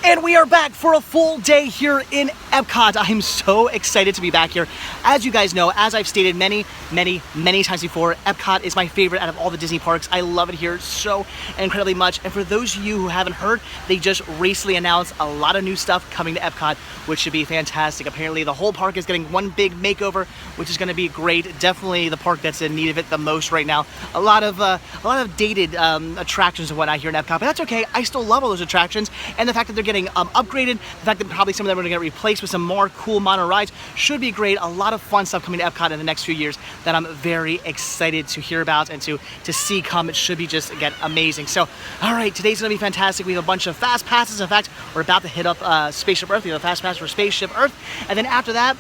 And we are back for a full day here in EPCOT. I'm so excited to be back here. As you guys know, as I've stated many times before, EPCOT is my favorite out of all the Disney parks. I love it here so incredibly much. And for those of you who haven't heard, they just recently announced a lot of new stuff coming to EPCOT, which should be fantastic. Apparently the whole park is getting one big makeover, which is going to be great. Definitely the park that's in need of it the most right now. A lot of dated attractions and whatnot here in EPCOT, but that's okay. I still love all those attractions, and the fact that they're getting upgraded, the fact that probably some of them are going to get replaced with some more cool mono rides should be great. A lot of fun stuff coming to EPCOT in the next few years that I'm very excited to hear about and to see come. It should be just, again, amazing. So, all right, today's going to be fantastic. We have a bunch of fast passes. In fact, we're about to hit up Spaceship Earth. We have a fast pass for Spaceship Earth, and then after that,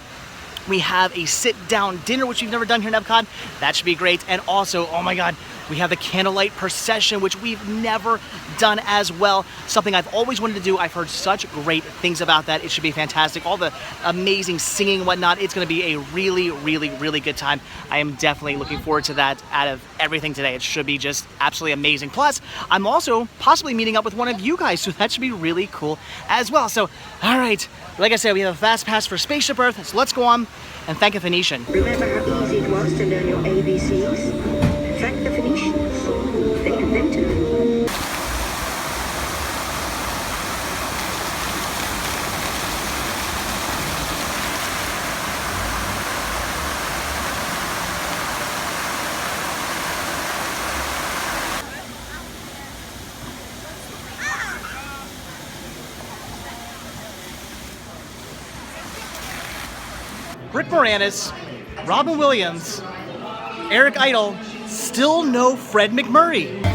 we have a sit-down dinner, which we've never done here in EPCOT. That should be great. And also, oh my God, we have the Candlelight Procession, which we've never done as well. Something I've always wanted to do. I've heard such great things about that. It should be fantastic. All the amazing singing and whatnot. It's going to be a really good time. I am definitely looking forward to that out of everything today. It should be just absolutely amazing. Plus, I'm also possibly meeting up with one of you guys, so that should be really cool as well. So, all right, like I said, we have a fast pass for Spaceship Earth, so let's go on and thank a Phoenician. Remember how easy it was to learn your ABCs? Thank the Phoenicians. They invented them. Rick Moranis, Robin Williams, Eric Idle, still no Fred McMurray.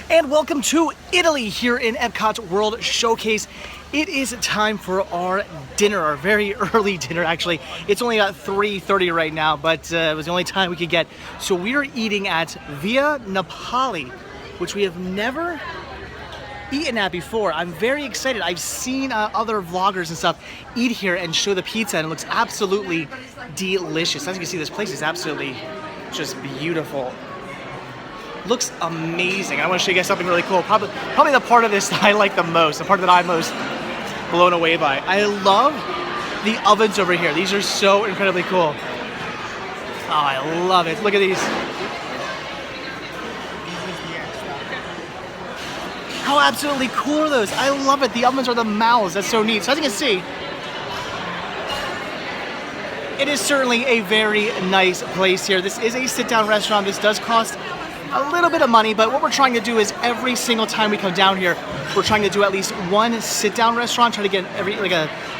And welcome to Italy here in EPCOT World Showcase. It is time for our dinner, our very early dinner actually. It's only about 3:30 right now, but it was the only time we could get. So we are eating at Via Napoli, which we have never eaten at before. I'm very excited. I've seen other vloggers and stuff eat here and show the pizza, and it looks absolutely delicious. As you can see, this place is absolutely just beautiful. Looks amazing. I want to show you guys something really cool. Probably the part of this that I like the most, the part that I'm most blown away by. I love the ovens over here. These are so incredibly cool. Oh, I love it. Look at these. How absolutely cool are those? I love it. The ovens are the mouths. That's so neat. So as you can see, it is certainly a very nice place here. This is a sit-down restaurant. This does cost a little bit of money, but what we're trying to do is every single time we come down here, we're trying to do at least one sit-down restaurant, try to get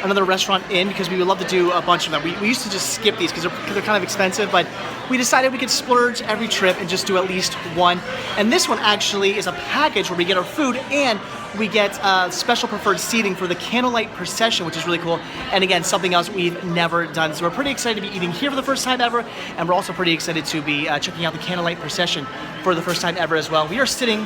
another restaurant in, because we would love to do a bunch of them. We used to just skip these because they're kind of expensive, but we decided we could splurge every trip and just do at least one. And this one actually is a package where we get our food and we get special preferred seating for the Candlelight Procession, which is really cool. And again, something else we've never done. So we're pretty excited to be eating here for the first time ever, and we're also pretty excited to be checking out the Candlelight Procession for the first time ever as well. We are sitting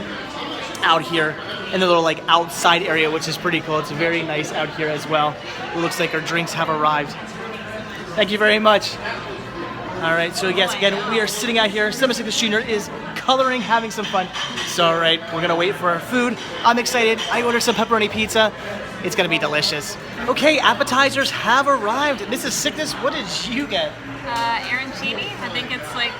out here in the little outside area, which is pretty cool. It's very nice out here as well. It looks like our drinks have arrived. Thank you very much. All right, so yes, again, we are sitting out here. Semi-Cyclist Jr. is coloring, having some fun. So, all right, we're gonna wait for our food. I'm excited. I ordered some pepperoni pizza. It's gonna be delicious. Okay, appetizers have arrived. Mrs. Sickness, what did you get? Arancini. I think it's like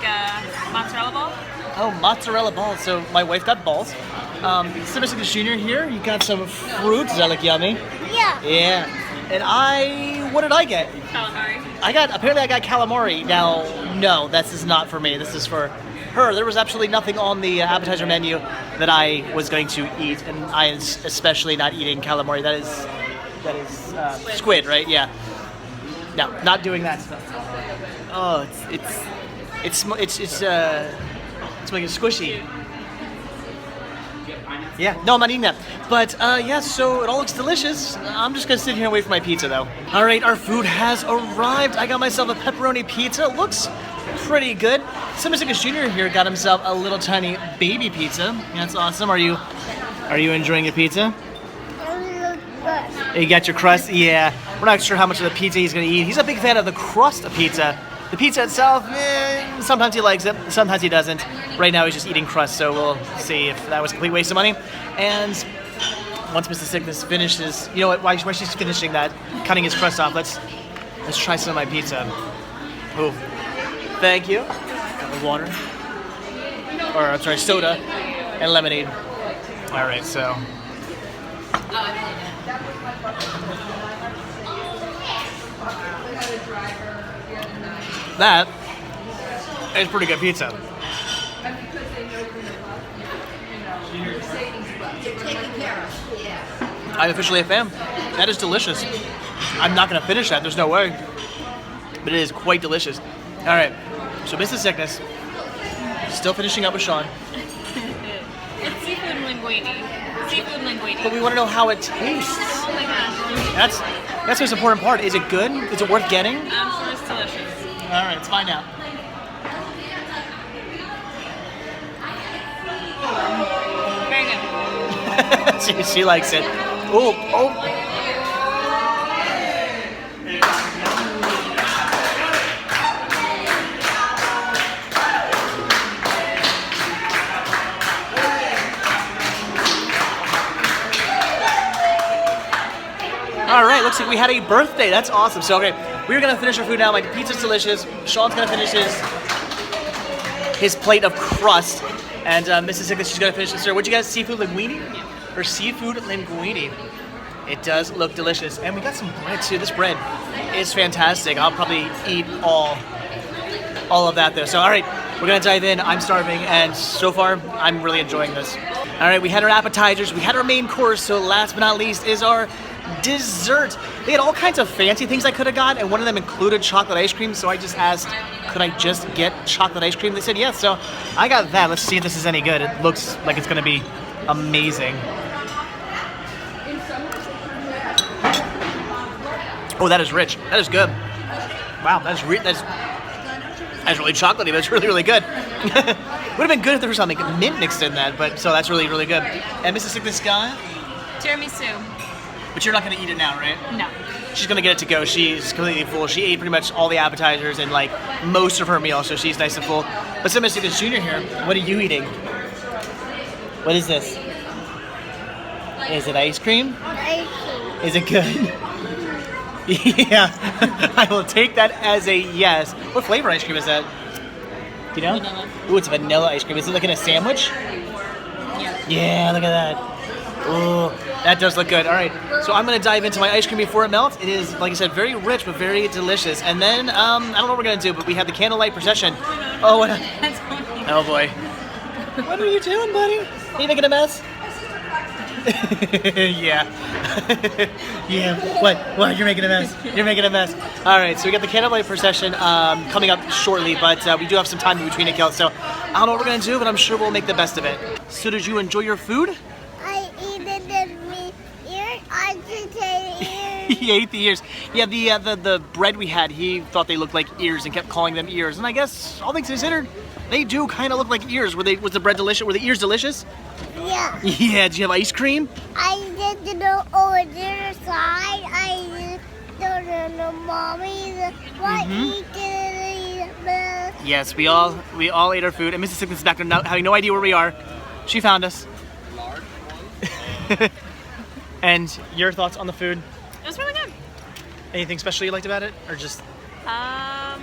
mozzarella ball. Oh, mozzarella balls. So my wife got balls. Semi-Cyclist Jr. here, you got some fruit. Does that look yummy? Yeah. Yeah. And what did I get? Calamari. Apparently I got calamari. Now, no, this is not for me. This is for her. There was absolutely nothing on the appetizer menu that I was going to eat, and I am especially not eating calamari. That is squid, right? Yeah. No, not doing that stuff. Oh, it's making it squishy. Yeah, no, I'm not eating that. But yeah, so it all looks delicious. I'm just gonna sit here and wait for my pizza though. All right, our food has arrived. I got myself a pepperoni pizza. It looks pretty good. Semi-Cyclist Jr. here got himself a little tiny baby pizza. That's awesome. Are you enjoying your pizza? You got your crust? Yeah. We're not sure how much of the pizza he's gonna eat. He's a big fan of the crust of pizza. The pizza itself, sometimes he likes it, sometimes he doesn't. Right now he's just eating crust, so we'll see if that was a complete waste of money. And once Mrs. Sickness finishes, you know what, while she's finishing that, cutting his crust off, let's try some of my pizza. Oh, thank you. Got the water. Or, I'm sorry, soda and lemonade. All right, so. That is pretty good pizza. I'm officially a fan. That is delicious. I'm not going to finish that. There's no way. But it is quite delicious. All right. So Mrs. Sickness, still finishing up with Sean. It's seafood linguine. Seafood linguine. But we want to know how it tastes. Oh my gosh. That's the most important part. Is it good? Is it worth getting? I'm sure it's delicious. All right, let's find out. Very good. she likes it. Oh. All right, looks like we had a birthday. That's awesome. So, okay, we're gonna finish our food now. My pizza's delicious. Sean's gonna finish his plate of crust, and Mrs. Sickness, she's gonna finish this. Sir, what'd you guys? Seafood linguine? Or seafood linguine? It does look delicious, and we got some bread too. This bread is fantastic. I'll probably eat all of that though. So, all right, we're gonna dive in. I'm starving, and so far, I'm really enjoying this. All right, we had our appetizers, we had our main course. So, last but not least is our dessert. They had all kinds of fancy things I could have got, and one of them included chocolate ice cream, so I just asked, could I just get chocolate ice cream? They said yes, so I got that. Let's see if this is any good. It looks like it's gonna be amazing. Oh, that is rich. That is good. Wow, that's really chocolatey, but it's really, really good. Would have been good if there was something mint mixed in that, but so that's really, really good. And Mrs. Sickness got? Tiramisu. But you're not going to eat it now, right? No. She's going to get it to go. She's completely full. She ate pretty much all the appetizers and like most of her meal, so she's nice and full. But so Mrs. Sickness Jr. here, what are you eating? What is this? Is it ice cream? Ice cream. Is it good? Yeah, I will take that as a yes. What flavor ice cream is that? Do you know? Vanilla. Ooh, it's vanilla ice cream. Is it like in a sandwich? Yeah. Yeah, look at that. Ooh, that does look good. All right, so I'm gonna dive into my ice cream before it melts. It is, like I said, very rich but very delicious. And then I don't know what we're gonna do, but we have the Candlelight Procession. Oh, what? Oh boy. What are you doing, buddy? Are you making a mess? Yeah. Yeah. What? You're making a mess. You're making a mess. All right. So we got the Candlelight Procession coming up shortly, but we do have some time in between it, so I don't know what we're gonna do, but I'm sure we'll make the best of it. So did you enjoy your food? I eat it in me ear. I just ate ears. He ate the ears. Yeah. The bread we had, he thought they looked like ears and kept calling them ears. And I guess all things considered, they do kind of look like ears. Was the bread delicious? Were the ears delicious? Yeah. Yeah. Did you have ice cream? I did the over there side. I did the mommy. What eat it? Yes, we all ate our food, and Mrs. Sickness is back there having no idea where we are. She found us. And your thoughts on the food? It was really good. Anything special you liked about it, or just? No,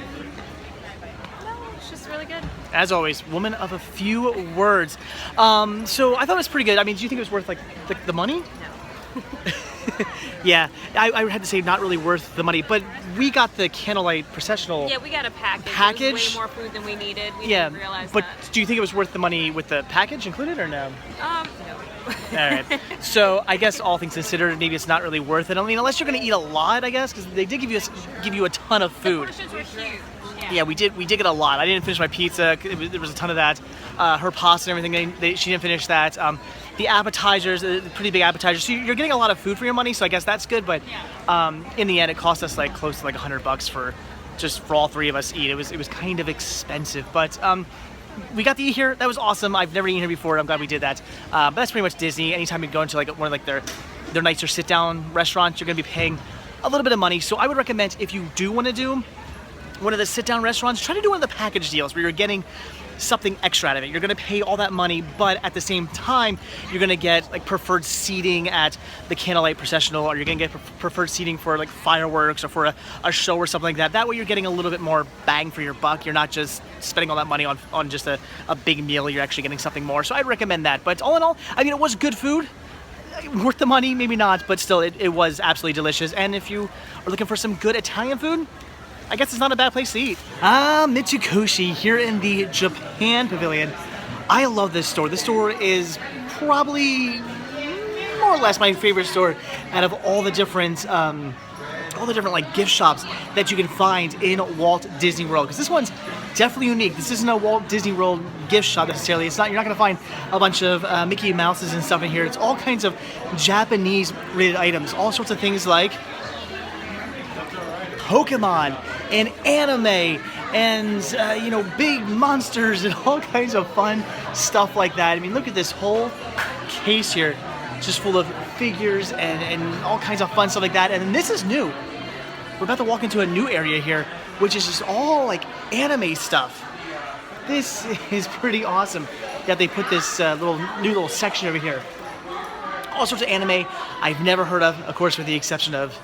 it's just really good. As always, woman of a few words. So I thought it was pretty good. I mean, do you think it was worth like the money? No. Yeah, I had to say not really worth the money, but we got the Candlelight Processional. Yeah, we got a package. Package? It was way more food than we needed. We Yeah, didn't realize but that. do you think it was worth the money with the package included, or no? No. All right. So I guess all things considered, maybe it's not really worth it. I mean, unless you're going to eat a lot, I guess, because they did give you a ton of The food. portions were huge. Yeah, we did get a lot. I didn't finish my pizza. There was a ton of that. Her pasta and everything, she didn't finish that. The appetizers, pretty big appetizers. So you're getting a lot of food for your money, so I guess that's good. But in the end, it cost us like close to like $100 for all three of us to eat. It was kind of expensive, but we got to eat here. That was awesome. I've never eaten here before. I'm glad we did that. But that's pretty much Disney. Anytime you go into like one of like their They're nicer sit-down restaurants. You're gonna be paying a little bit of money. So I would recommend, if you do wanna do one of the sit-down restaurants, try to do one of the package deals where you're getting something extra out of it. You're gonna pay all that money, but at the same time, you're gonna get like preferred seating at the Candlelight Processional, or you're gonna get preferred seating for like fireworks or for a show or something like that. That way you're getting a little bit more bang for your buck. You're not just spending all that money on just a big meal. You're actually getting something more. So I'd recommend that. But all in all, I mean, it was good food. Worth the money, maybe not, but still, it was absolutely delicious. And if you are looking for some good Italian food, I guess it's not a bad place to eat. Mitsukoshi here in the Japan Pavilion. I love this store. This store is probably more or less my favorite store out of all the different like gift shops that you can find in Walt Disney World. Because this one's definitely unique. This isn't a Walt Disney World gift shop necessarily. It's not. You're not going to find a bunch of Mickey Mouses and stuff in here. It's all kinds of Japanese related items. All sorts of things like Pokemon and anime and you know, big monsters and all kinds of fun stuff like that. I mean, look at this whole case here, just full of figures and all kinds of fun stuff like that. And then this is new. We're about to walk into a new area here, which is just all like anime stuff. This is pretty awesome that they put this new little section over here. All sorts of anime I've never heard of course, with the exception of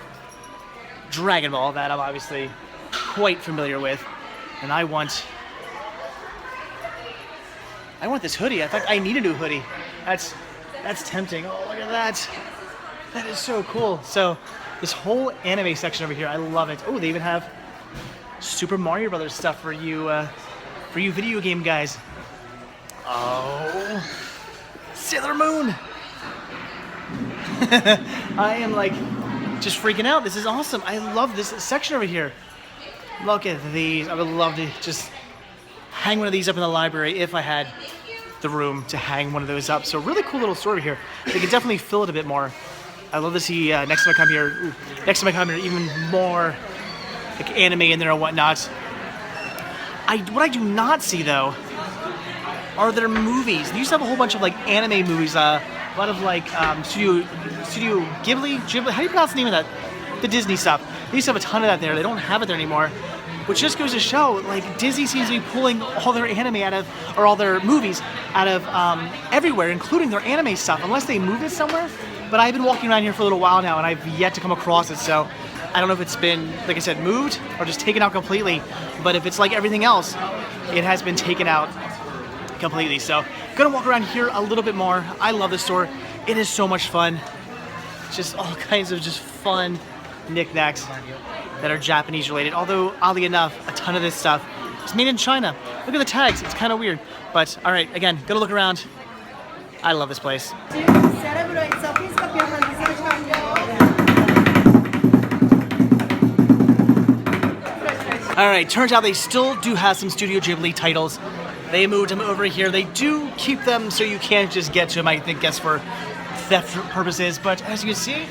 Dragon Ball, that I'm obviously quite familiar with. And I want this hoodie. I thought I need a new hoodie. That's tempting. Oh, look at that. That is so cool. So this whole anime section over here, I love it. Oh, they even have Super Mario Brothers stuff for you video game guys. Oh, Sailor Moon. I am like just freaking out. This is awesome. I love this section over here. Look at these. I would love to just hang one of these up in the library if I had the room to hang one of those up. So really cool little store over here. They can definitely fill it a bit more. I love to see next time I come here, even more like anime in there and whatnot. What I do not see though are their movies. They used to have a whole bunch of like anime movies. A lot of like Studio Ghibli. How do you pronounce the name of that? The Disney stuff. They used to have a ton of that there. They don't have it there anymore. Which just goes to show, like, Disney seems to be pulling all their anime out of, or all their movies out of everywhere, including their anime stuff, unless they move it somewhere. But I've been walking around here for a little while now, and I've yet to come across it. So I don't know if it's been, like I said, moved or just taken out completely. But if it's like everything else, it has been taken out completely. So gonna walk around here a little bit more. I love this store. It is so much fun. Just all kinds of just fun knickknacks that are Japanese related. Although, oddly enough, a ton of this stuff is made in China. Look at the tags. It's kind of weird. But all right, again, gonna look around. I love this place. All right, turns out they still do have some Studio Ghibli titles. They moved them over here. They do keep them so you can't just get to them, I think, guess for theft purposes. But as you can see,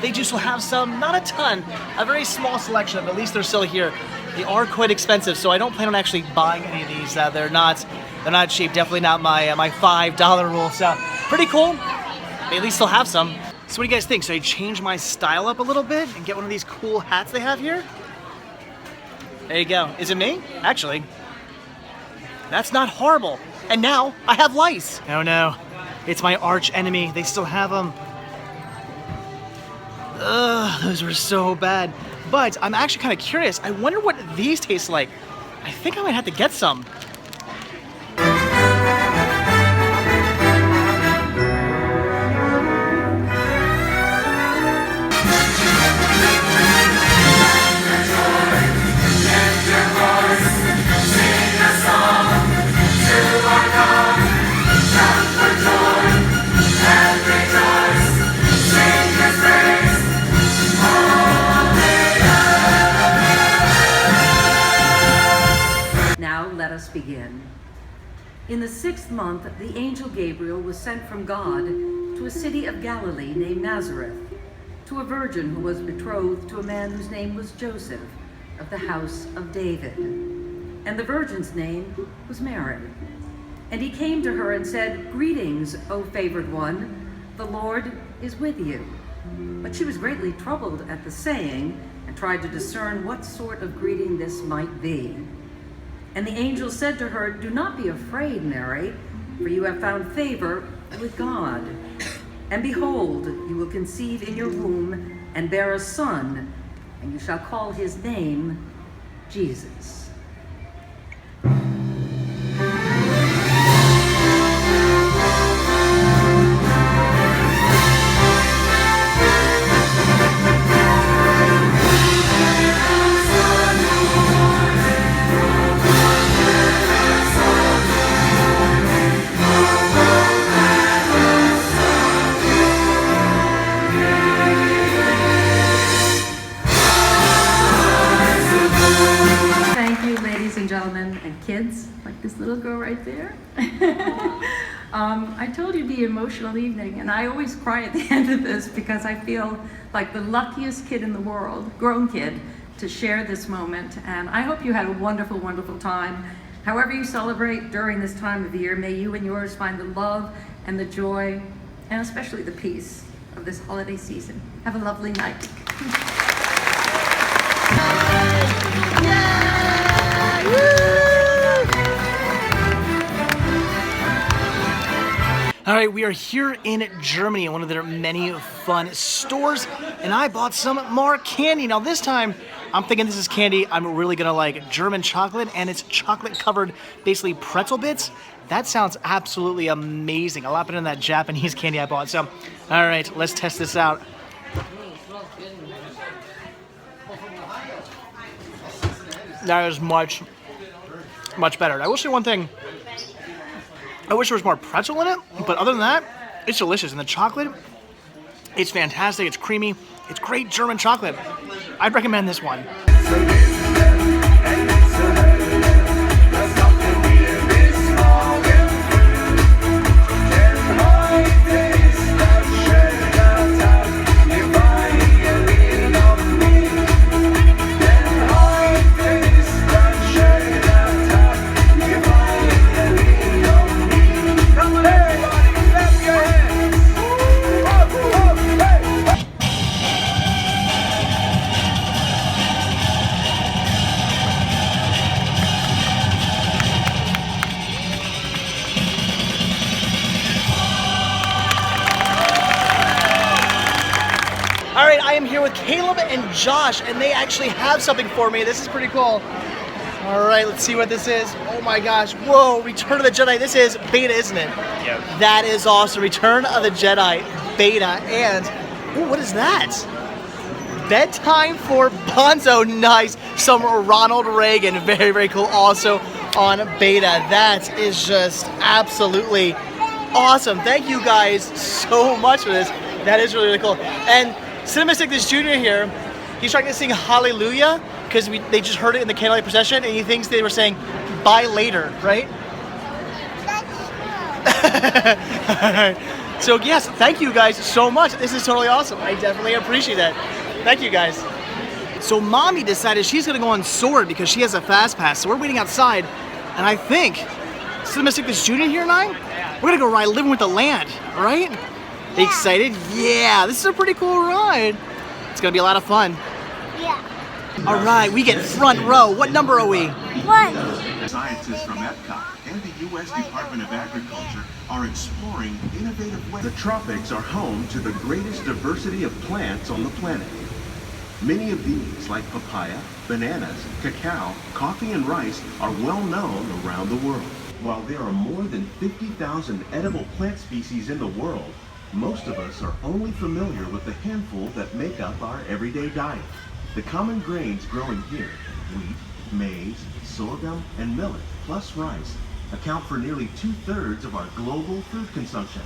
they do still have some, not a ton, a very small selection, but at least they're still here. They are quite expensive, so I don't plan on actually buying any of these. They're not cheap. Definitely not my $5 rule. So pretty cool. They at least still have some. So what do you guys think? Should I change my style up a little bit and get one of these cool hats they have here? There you go. Is it me? Actually, that's not horrible. And now I have lice. Oh no, it's my arch enemy. They still have them. Ugh, those were so bad. But I'm actually kind of curious. I wonder what these taste like. I think I might have to get some. Begin. In the 6th month, the angel Gabriel was sent from God to a city of Galilee named Nazareth, to a virgin who was betrothed to a man whose name was Joseph, of the house of David. And the virgin's name was Mary. And he came to her and said, "Greetings, O favored one, the Lord is with you." But she was greatly troubled at the saying and tried to discern what sort of greeting this might be. And the angel said to her, "Do not be afraid, Mary, for you have found favor with God. And behold, you will conceive in your womb and bear a son, and you shall call his name Jesus." Gentlemen and kids, like this little girl right there. I told you it'd be an emotional evening, and I always cry at the end of this because I feel like the luckiest kid in the world, grown kid, to share this moment. And I hope you had a wonderful, wonderful time. However you celebrate during this time of year, may you and yours find the love and the joy, and especially the peace of this holiday season. Have a lovely night. All right, we are here in Germany in one of their many fun stores, and I bought some more candy. Now this time, I'm thinking this is candy I'm really gonna like, German chocolate, and it's chocolate covered, basically pretzel bits. That sounds absolutely amazing. A lot better than that Japanese candy I bought. So, all right, let's test this out. That is much, much better. I will say one thing. I wish there was more pretzel in it, but other than that, it's delicious. And the chocolate, it's fantastic. It's creamy. It's great German chocolate. I'd recommend this one. All right, I am here with Caleb and Josh, and they actually have something for me. This is pretty cool. All right, let's see what this is. Oh my gosh, whoa, Return of the Jedi. This is beta, isn't it? Yep. That is awesome. Return of the Jedi beta, and ooh, what is that? Bedtime for Bonzo. Nice. Some Ronald Reagan. Very, very cool. Also on beta. That is just absolutely awesome. Thank you guys so much for this. That is really, really cool. And Cinemastic, this junior here, he's trying to sing Hallelujah because they just heard it in the Candlelight Procession, and he thinks they were saying bye later, right? That's So yes, thank you guys so much. This is totally awesome. I definitely appreciate that. Thank you guys. So Mommy decided she's gonna go on Sword because she has a fast pass. So we're waiting outside, and I think Cinemastic, this junior here and I, we're gonna go ride Living with the Land, right? Yeah. Excited? Yeah, this is a pretty cool ride. It's gonna be a lot of fun. Yeah. All right, we get front row. What number are we? 1. Scientists from EPCOT and the U.S. Department of Agriculture are exploring innovative ways. The tropics are home to the greatest diversity of plants on the planet. Many of these, like papaya, bananas, cacao, coffee, and rice, are well known around the world. While there are more than 50,000 edible plant species in the world, most of us are only familiar with the handful that make up our everyday diet. The common grains growing here, wheat, maize, sorghum, and millet, plus rice, account for nearly 2/3 of our global food consumption.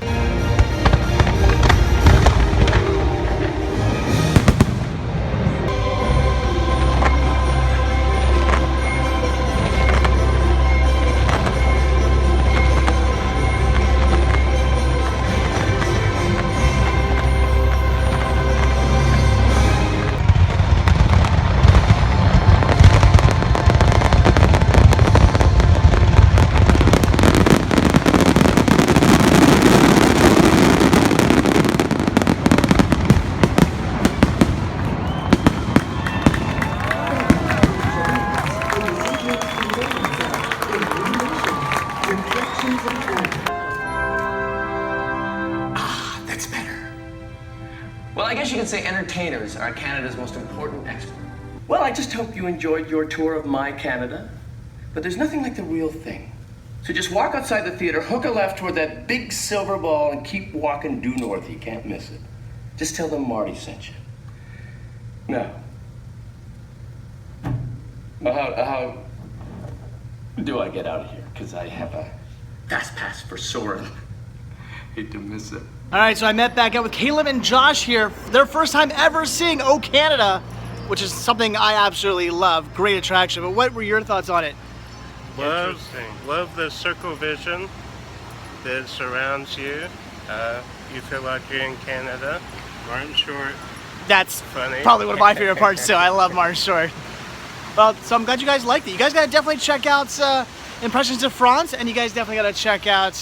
Well, I guess you could say entertainers are Canada's most important export. Well, I just hope you enjoyed your tour of my Canada. But there's nothing like the real thing. So just walk outside the theater, hook a left toward that big silver ball, and keep walking due north. You can't miss it. Just tell them Marty sent you. Now, how do I get out of here? Because I have a fast pass for Soarin'. Hate to miss it. All right, so I met back up with Caleb and Josh here. Their first time ever seeing O Canada, which is something I absolutely love. Great attraction. But what were your thoughts on it? Love the circle vision that surrounds you. You feel like you're in Canada. Martin Short. That's funny. Probably one of my favorite parts too. I love Martin Short. Well, so I'm glad you guys liked it. You guys gotta definitely check out Impressions of France, and you guys definitely gotta check out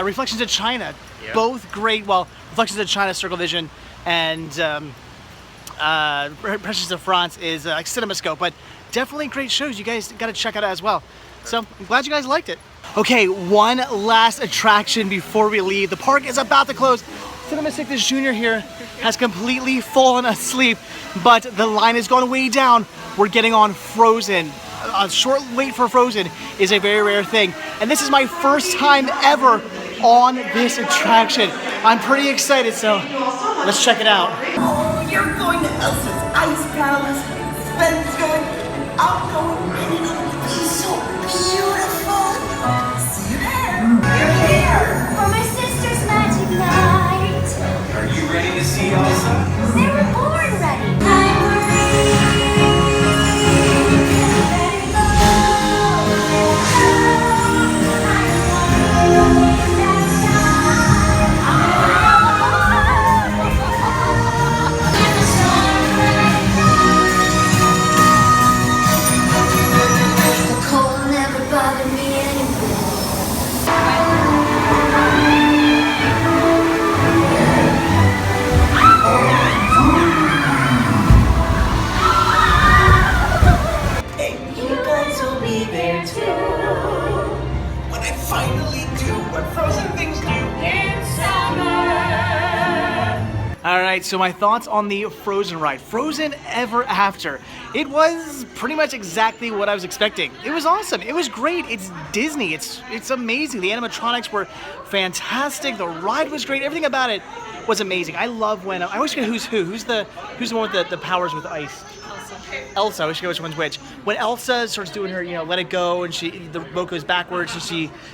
Reflections of China. Yep. Both great. Well, Reflections of China, Circle Vision, and Impressions of France is like CinemaScope, but definitely great shows. You guys gotta check out as well. So I'm glad you guys liked it. Okay, one last attraction before we leave. The park is about to close. Cinema Sickness Jr. here has completely fallen asleep, but the line is going way down. We're getting on Frozen. A short wait for Frozen is a very rare thing. And this is my first time ever on this attraction. I'm pretty excited, so let's check it out. Oh, you're going to Elsa's Ice Palace. Sven's going, I'm going, and it'll be so beautiful. See you there. You're here. For my sister's magic night. Are you ready to see Elsa? They were born ready. Alright, so my thoughts on the Frozen ride. Frozen Ever After. It was pretty much exactly what I was expecting. It was awesome. It was great. It's Disney. It's amazing. The animatronics were fantastic. The ride was great. Everything about it was amazing. I love when I always forget who's who. Who's the one with the powers with ice? Elsa. I always forget which one's which. When Elsa starts doing her, let it go, and the boat goes backwards, and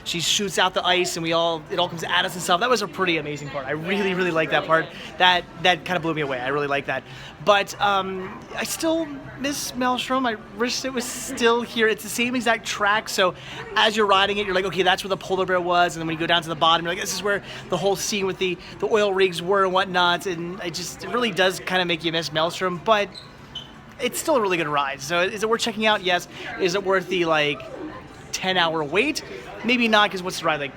she shoots out the ice, and it all comes at us and stuff. That was a pretty amazing part. I really, really like that part. That kind of blew me away. I really like that. But I still miss Maelstrom. I wish it was still here. It's the same exact track. So as you're riding it, you're like, okay, that's where the polar bear was, and then when you go down to the bottom, you're like, this is where the whole scene with the oil rigs were and whatnot. And it really does kind of make you miss Maelstrom, but it's still a really good ride. So is it worth checking out? Yes. Is it worth the 10-hour wait? Maybe not, because what's the ride,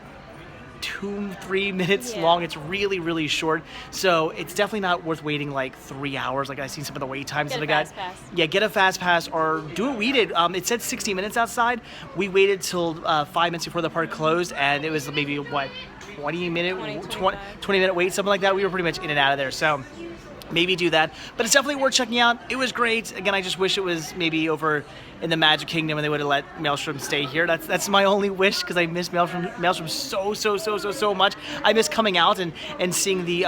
2-3 minutes long? It's really, really short. So it's definitely not worth waiting 3 hours. I've seen some of the wait times that I got. Yeah, get a fast pass or do what we did. It said 60 minutes outside. We waited till 5 minutes before the park closed, and it was maybe 20 minute wait, something like that. We were pretty much in and out of there. So maybe do that, but it's definitely worth checking out. It was great. Again, I just wish it was maybe over in the Magic Kingdom and they would have let Maelstrom stay here. That's my only wish, because I miss Maelstrom so much. I miss coming out and seeing the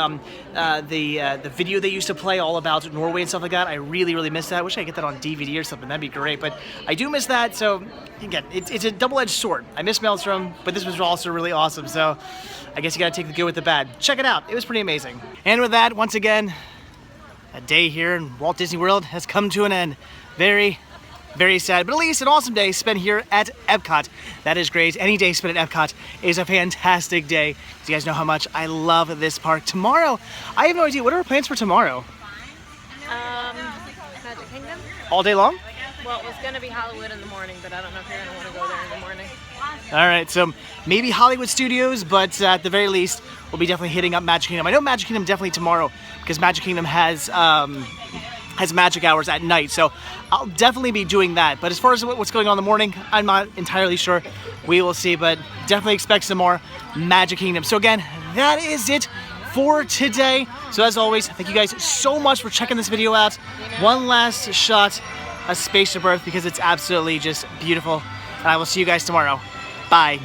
video they used to play all about Norway and stuff like that. I really, really miss that. I wish I could get that on DVD or something. That'd be great. But I do miss that. So again, it's a double-edged sword. I miss Maelstrom, but this was also really awesome. So I guess you gotta take the good with the bad. Check it out. It was pretty amazing. And with that, once again, a day here in Walt Disney World has come to an end. Very, very sad, but at least an awesome day spent here at EPCOT. That is great. Any day spent at EPCOT is a fantastic day. As you guys know how much I love this park. Tomorrow, I have no idea. What are our plans for tomorrow? Magic Kingdom? All day long? Well, it was going to be Hollywood in the morning, but I don't know if you're going to want to go there in the morning. All right, so maybe Hollywood Studios, but at the very least, we'll be definitely hitting up Magic Kingdom. I know Magic Kingdom definitely tomorrow, because Magic Kingdom has magic hours at night, so I'll definitely be doing that. But as far as what's going on in the morning, I'm not entirely sure. We will see, but definitely expect some more Magic Kingdom. So again, that is it for today. So as always, thank you guys so much for checking this video out. One last shot of Spaceship Earth because it's absolutely just beautiful. And I will see you guys tomorrow. Bye.